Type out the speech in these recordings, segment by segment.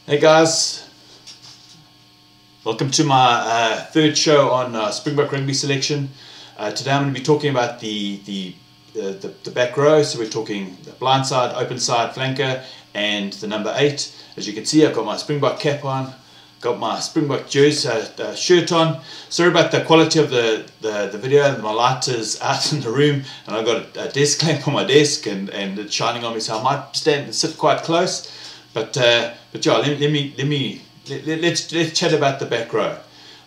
Hey guys, welcome to my third show on Springbok Rugby selection. Today I'm going to be talking about the back row. So we're talking the blind side, open side, flanker, and the number 8. As you can see, I've got my Springbok cap on, got my Springbok jersey shirt on. Sorry about the quality of the video. My light is out in the room, and I've got a desk lamp on my desk, and it's shining on me, so I might stand and sit quite close. But yeah, let's chat about the back row.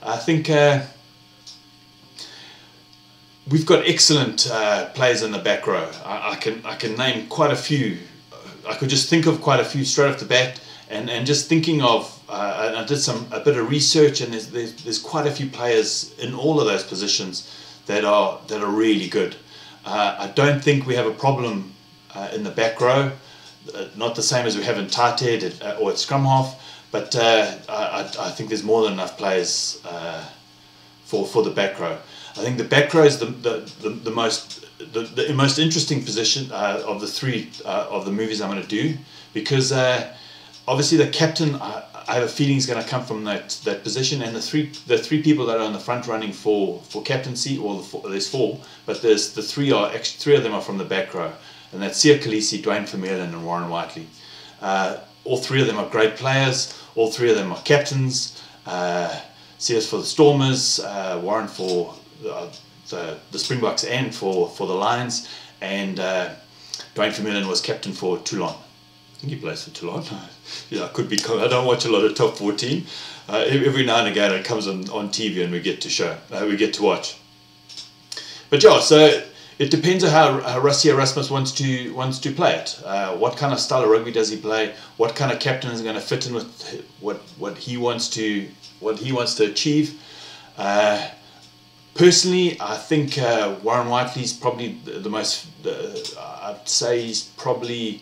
I think we've got excellent players in the back row. I can name quite a few. I could just think of quite a few straight off the bat, and just thinking of I did a bit of research, and there's quite a few players in all of those positions that are really good. I don't think we have a problem in the back row. Not the same as we have in tight head or at scrum half, but I think there's more than enough players for the back row. I think the back row is the most interesting position of the three of the movies I'm going to do, because obviously the captain, I have a feeling, is going to come from that position, and the three people that are in the front running for captaincy, or there's 4, but there's the three of them are from the back row. And that's Siya Kolisi, Dwayne Vermeulen, and Warren Whiteley. All 3 of them are great players. All 3 of them are captains. Siya's for the Stormers, Warren for the Springboks and for the Lions, and Dwayne Vermeulen was captain for Toulon. I think he plays for Toulon. Yeah, I could be. I don't watch a lot of top 14. Every now and again it comes on TV and we get to watch. But yeah, so it depends on how Rassie Erasmus wants to play it. What kind of style of rugby does he play? What kind of captain is going to fit in with what he wants to achieve? Personally, I think Warren Whiteley's probably the most. I'd say he'd probably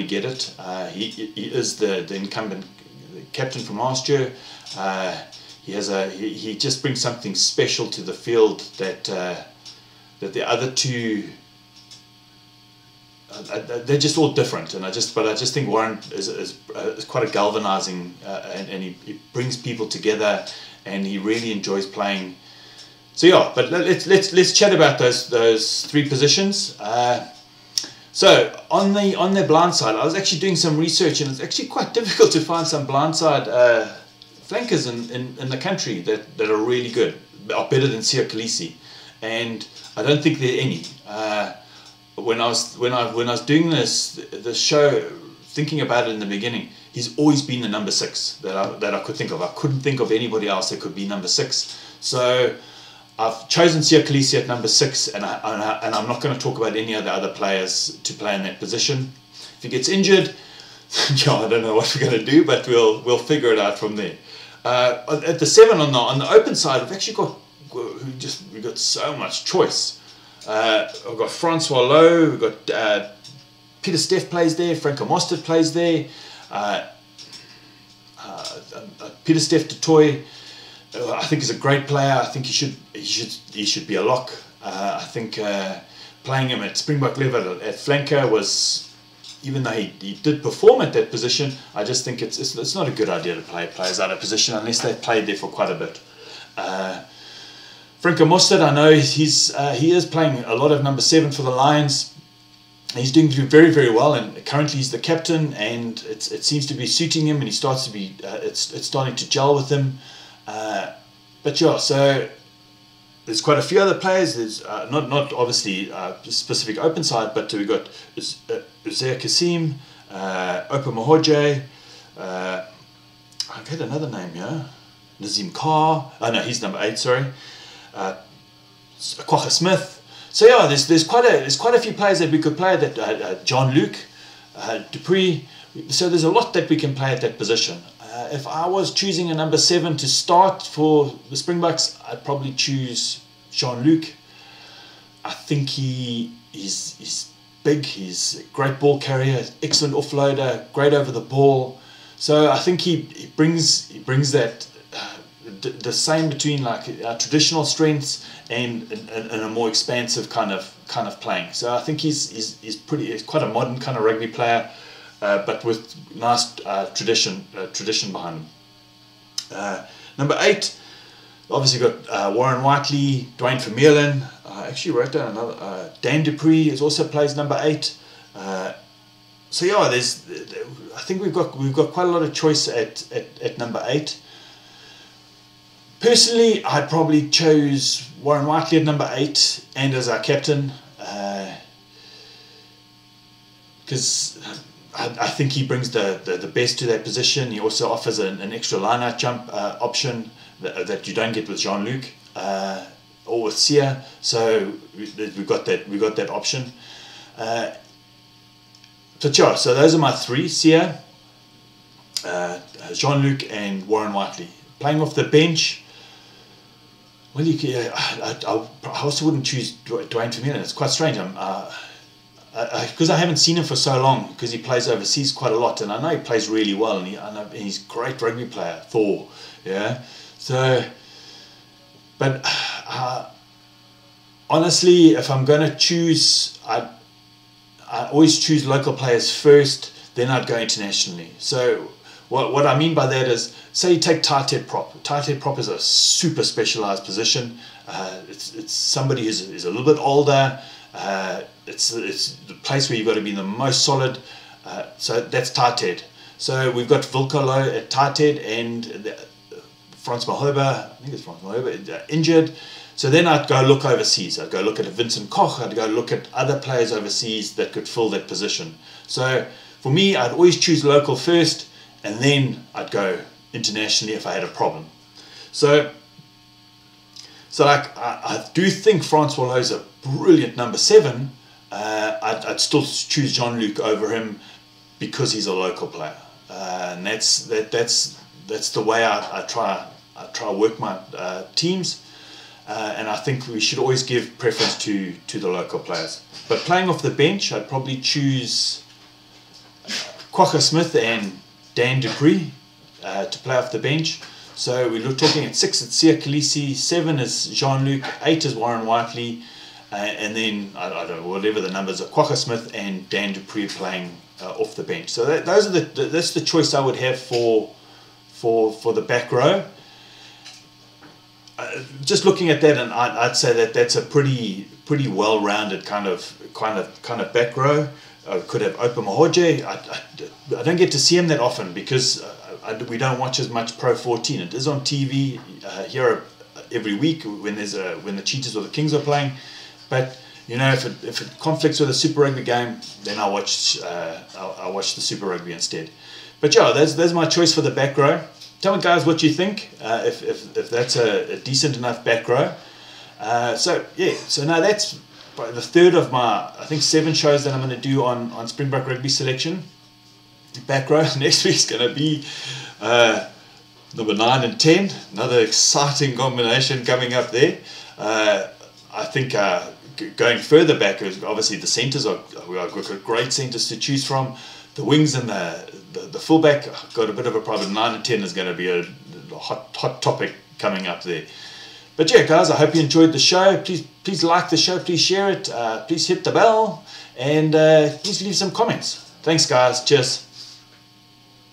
get it. He is the incumbent captain from last year. He just brings something special to the field that the other 2, they're just all different, and I just think Warren is quite a galvanizing, and he brings people together, and he really enjoys playing. So yeah, but let's chat about those 3 positions. So on their blind side, I was actually doing some research, and it's actually quite difficult to find some blind side flankers in the country that are really good, are better than Siya Kolisi, and I don't think there are any. When I was doing this show, thinking about it in the beginning, he's always been the number 6 that I could think of. I couldn't think of anybody else that could be number 6. So I've chosen Siya Kolisi at number 6, and I'm not going to talk about any other players to play in that position. If he gets injured, yeah, I don't know what we're going to do, but we'll figure it out from there. At the 7 on the open side, we've actually got. We've got so much choice. We've got Francois Lowe, we've got Peter Steff plays there, Franco Mostert plays there, Peter Steff de Toy, I think is a great player. I think he should be a lock. I think playing him at Springbok level at flanker was, even though he did perform at that position, I just think it's not a good idea to play players out of position unless they've played there for quite a bit. Franco Mostert, I know he is playing a lot of number 7 for the Lions. He's doing very, very well, and currently he's the captain, and it seems to be suiting him, and he starts to be it's starting to gel with him. But yeah, so there's quite a few other players. There's not obviously specific open side, but we've got Uzair Kasim, Opa Mahoje. I've had another name here, Nazim Carr. Oh no, he's number 8. Sorry. Kwagga Smith. So yeah, there's quite a few players that we could play. That Jean-Luc Dupree. So there's a lot that we can play at that position. If I was choosing a number 7 to start for the Springboks, I'd probably choose Jean-Luc. I think he's big. He's a great ball carrier, excellent offloader, great over the ball. So I think he brings that. The same between like traditional strengths and a more expansive kind of playing. So I think he's quite a modern kind of rugby player. but with nice tradition behind them. Number 8, obviously got Warren Whiteley, Dwayne Vermeulen. I actually wrote down another. Dan Dupree also plays number 8. So yeah, I think we've got quite a lot of choice at number 8. Personally, I probably chose Warren Whiteley at number 8 and as our captain, because I think he brings the best to that position. He also offers an extra line-out jump option that you don't get with Jean-Luc or with Sia. So we got that option. So those are my 3: Sia, Jean-Luc, and Warren Whiteley. Playing off the bench. Well, I also wouldn't choose Dwayne Vermeulen. It's quite strange. Because I haven't seen him for so long, because he plays overseas quite a lot, and I know he plays really well, and he's a great rugby player, Thor. Yeah. So, but honestly, if I'm going to choose, I always choose local players first, then I'd go internationally. So what I mean by that is, say you take tight head prop. Tight head prop is a super specialized position. It's somebody who's a little bit older. It's the place where you've got to be the most solid. So that's tight head. So we've got Vilkalo at tight head, and Frans Malherbe, I think it's Frans Malherbe, injured. So then I'd go look overseas. I'd go look at Vincent Koch. I'd go look at other players overseas that could fill that position. So for me, I'd always choose local first, and then I'd go internationally if I had a problem. So I do think Frans Malherbe is a brilliant number 7. I'd still choose Jean-Luc over him because he's a local player, and that's the way I try work my teams. And I think we should always give preference to the local players. But playing off the bench, I'd probably choose Kwagga Smith and Dan Dupree to play off the bench. So we're talking at 6 it's Sia Khaleesi, 7 is Jean-Luc, 8 is Warren Whiteley, and then I don't know, whatever the numbers are, Kwagga Smith and Dan Dupree playing off the bench. So that's the choice I would have for the back row. Just looking at that, and I'd say that's a pretty well-rounded kind of back row. I could have Opa Mahoje. I don't get to see him that often because we don't watch as much Pro 14. It is on TV here every week when the Cheetahs or the Kings are playing. But you know, if it conflicts with a Super Rugby game, then I'll watch the Super Rugby instead. But yeah, there's my choice for the back row. Tell me, guys, what you think, if that's a decent enough back row. So now that's the third of my, I think, 7 shows that I'm going to do on Springbok Rugby selection. Back row. Next week's going to be number 9 and 10. Another exciting combination coming up there. I think going further back, obviously the centres we've got great centres to choose from. The wings and the fullback got a bit of a problem. 9 and 10 is going to be a hot topic coming up there. But yeah, guys, I hope you enjoyed the show. Please like the show. Please share it. Please hit the bell. And please leave some comments. Thanks, guys. Cheers.